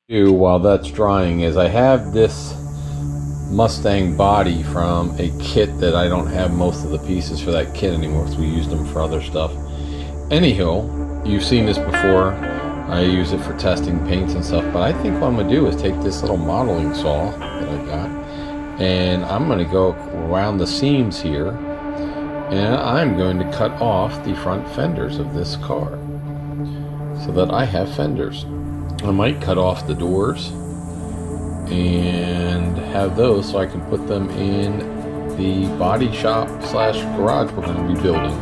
Do while that's drying is I have this Mustang body from a kit that I don't have most of the pieces for that kit anymore because we used them for other stuff. Anyhow, you've seen this before. I use it for testing paints and stuff, but I think what I'm gonna do is take this little modeling saw that I got and I'm gonna go around the seams here and I'm going to cut off the front fenders of this car so that I have fenders. I might cut off the doors and have those so I can put them in the body shop / garage we're going to be building.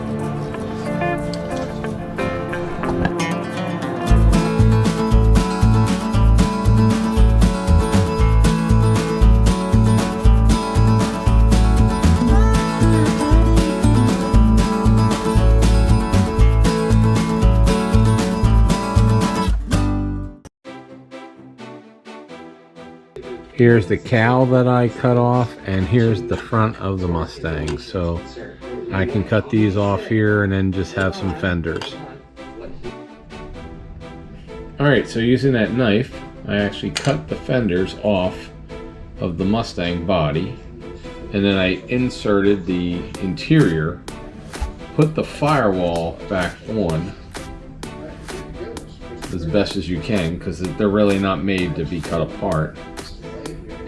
Here's the cowl that I cut off, and here's the front of the Mustang. So I can cut these off here and then just have some fenders. Alright, so using that knife, I actually cut the fenders off of the Mustang body, and then I inserted the interior, put the firewall back on as best as you can, because they're really not made to be cut apart.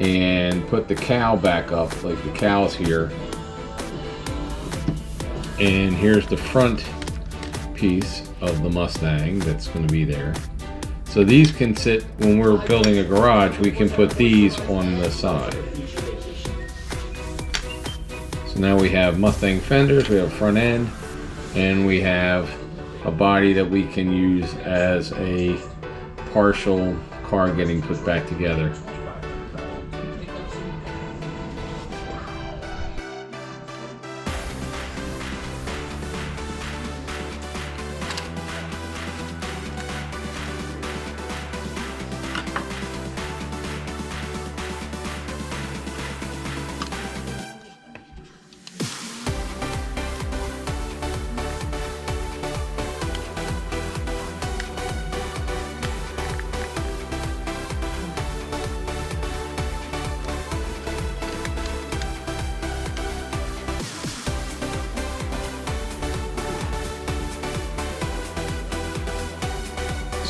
And put the cowl back up, like the cowl's here. And here's the front piece of the Mustang that's going to be there. So these can sit, when we're building a garage, we can put these on the side. So now we have Mustang fenders, we have front end, and we have a body that we can use as a partial car getting put back together.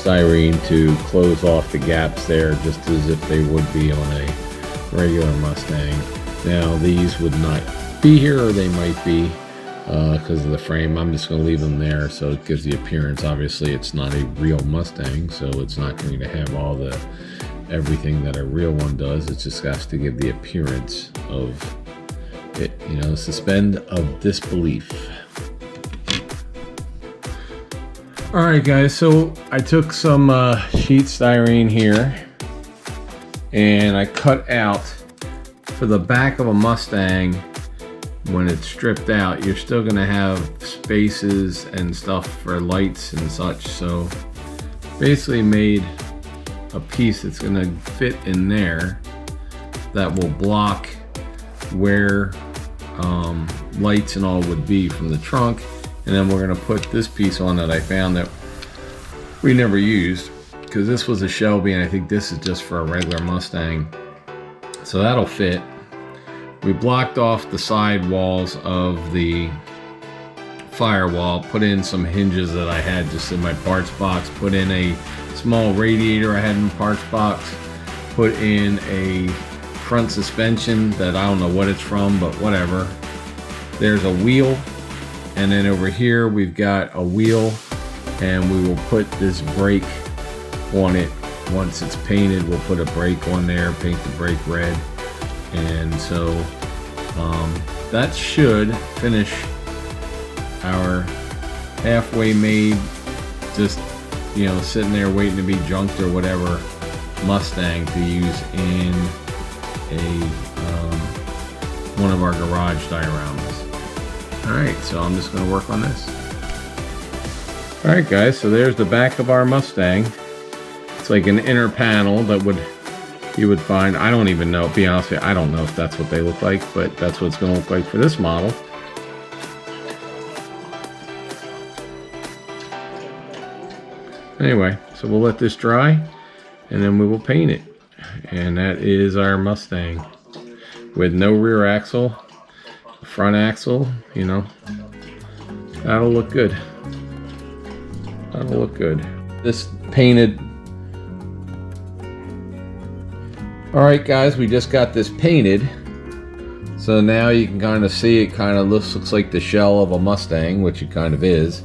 Styrene to close off the gaps there, just as if they would be on a regular Mustang. Now these would not be here, or they might be because of the frame. I'm just going to leave them there so it gives the appearance. Obviously it's not a real Mustang, so it's not going to have all the everything that a real one does. It just has to give the appearance of it, you know, suspend of disbelief. Alright guys, so I took some sheet styrene here and I cut out for the back of a Mustang. When it's stripped out, you're still going to have spaces and stuff for lights and such, so basically made a piece that's going to fit in there that will block where lights and all would be from the trunk. And then we're going to put this piece on that I found that we never used, because this was a Shelby and I think this is just for a regular Mustang. So that'll fit. We blocked off the side walls of the firewall, put in some hinges that I had just in my parts box, put in a small radiator I had in the parts box, put in a front suspension that I don't know what it's from, but whatever. There's a wheel. And then over here we've got a wheel, and we will put this brake on it. Once it's painted, we'll put a brake on there, paint the brake red. And so that should finish our halfway made, just, you know, sitting there waiting to be junked or whatever Mustang to use in a one of our garage dioramas. Alright, so I'm just going to work on this. Alright guys, so there's the back of our Mustang. It's like an inner panel that you would find, I don't even know, to be honest with you, I don't know if that's what they look like, but that's what it's going to look like for this model. Anyway, so we'll let this dry, and then we will paint it. And that is our Mustang with no rear axle, front axle, you know. That'll look good. That'll look good. This painted. All right, guys, we just got this painted. So now you can kind of see it kind of looks like the shell of a Mustang, which it kind of is.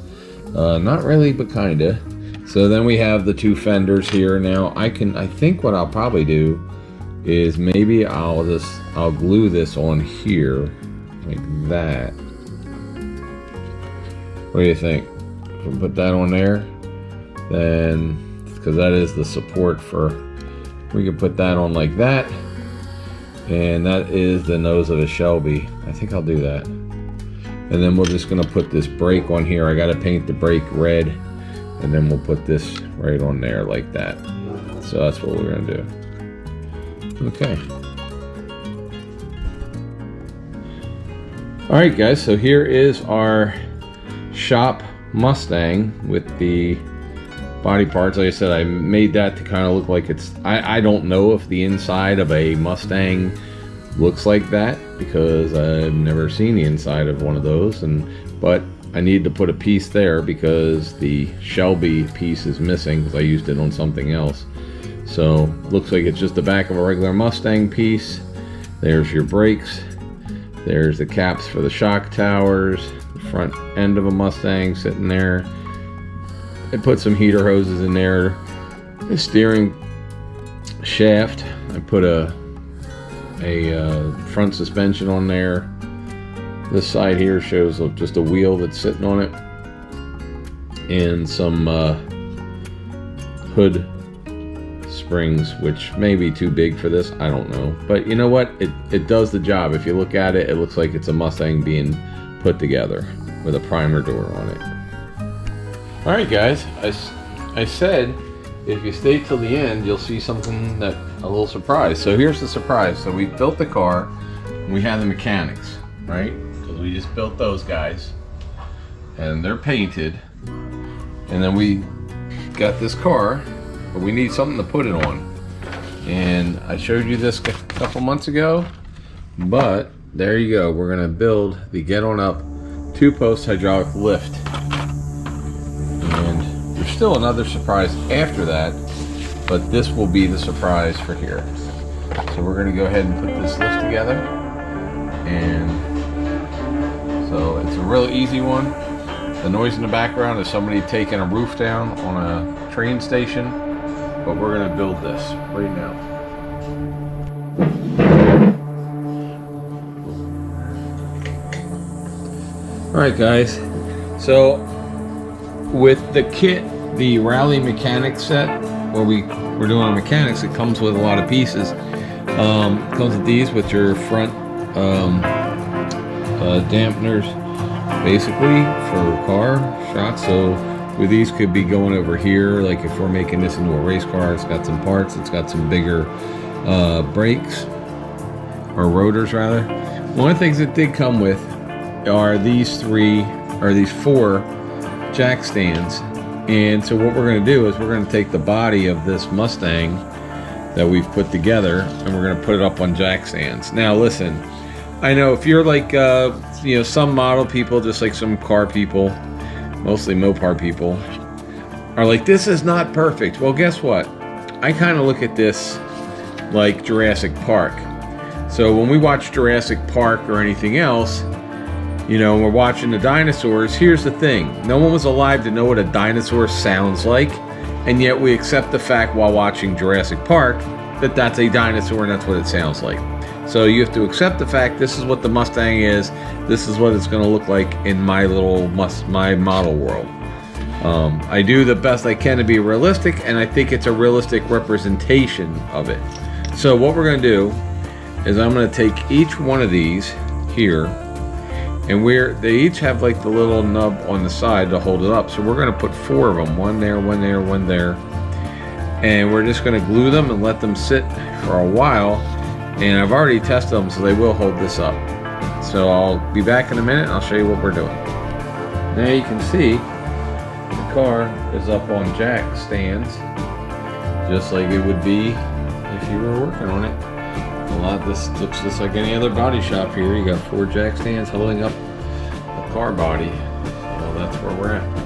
Not really, but kind of. So then we have the two fenders here. Now I think what I'll probably do is maybe I'll glue this on here like that. What do you think? If we put that on there, then because that is the support for, we can put that on like that, and that is the nose of a Shelby. I think I'll do that. And then we're just gonna put this brake on here. I gotta paint the brake red, and then we'll put this right on there like that. So that's what we're gonna do. Okay. All right, guys, so here is our shop Mustang with the body parts. Like I said, I made that to kind of look like it's, I don't know if the inside of a Mustang looks like that because I've never seen the inside of one of those, but I need to put a piece there because the Shelby piece is missing because I used it on something else. So looks like it's just the back of a regular Mustang piece. There's your brakes, there's the caps for the shock towers, the front end of a Mustang sitting there. I put some heater hoses in there, the steering shaft, I put a front suspension on there. This side here shows just a wheel that's sitting on it, and some hood springs, which may be too big for this, I don't know, but you know what, it does the job. If you look at it, it looks like it's a Mustang being put together with a primer door on it. All right, guys, I said if you stay till the end, you'll see something that a little surprise. So here's the surprise. So we built the car, and we had the mechanics, right? Because we just built those guys, and they're painted, and then we got this car, but we need something to put it on. And I showed you this a couple months ago, but there you go. We're gonna build the Get On Up 2-post hydraulic lift. And there's still another surprise after that, but this will be the surprise for here. So we're gonna go ahead and put this lift together. And so it's a real easy one. The noise in the background is somebody taking a roof down on a train station, but we're gonna build this right now. All right, guys, so with the kit, the Rally Mechanics set, where we're doing our mechanics, it comes with a lot of pieces. It comes with these, with your front dampeners, basically, for car shocks. So with these could be going over here, like if we're making this into a race car, it's got some parts, it's got some bigger brakes, or rotors rather. One of the things it did come with are these four jack stands. And so what we're going to do is we're going to take the body of this Mustang that we've put together, and we're going to put it up on jack stands. Now listen, I know if you're like you know, some model people, just like some car people, mostly Mopar people, are like, this is not perfect. Well, guess what? I kind of look at this like Jurassic Park. So when we watch Jurassic Park or anything else, you know, we're watching the dinosaurs. Here's the thing. No one was alive to know what a dinosaur sounds like, and yet we accept the fact while watching Jurassic Park that that's a dinosaur and that's what it sounds like. So you have to accept the fact this is what the Mustang is. This is what it's going to look like in my little my model world. I do the best I can to be realistic, and I think it's a realistic representation of it. So what we're going to do is I'm going to take each one of these here, and they each have like the little nub on the side to hold it up. So we're going to put 4 of them, one there, one there, one there, and we're just going to glue them and let them sit for a while. And I've already tested them, so they will hold this up. So I'll be back in a minute and I'll show you what we're doing. Now you can see the car is up on jack stands, just like it would be if you were working on it. This looks just like any other body shop here. You got 4 jack stands holding up a car body. So that's where we're at.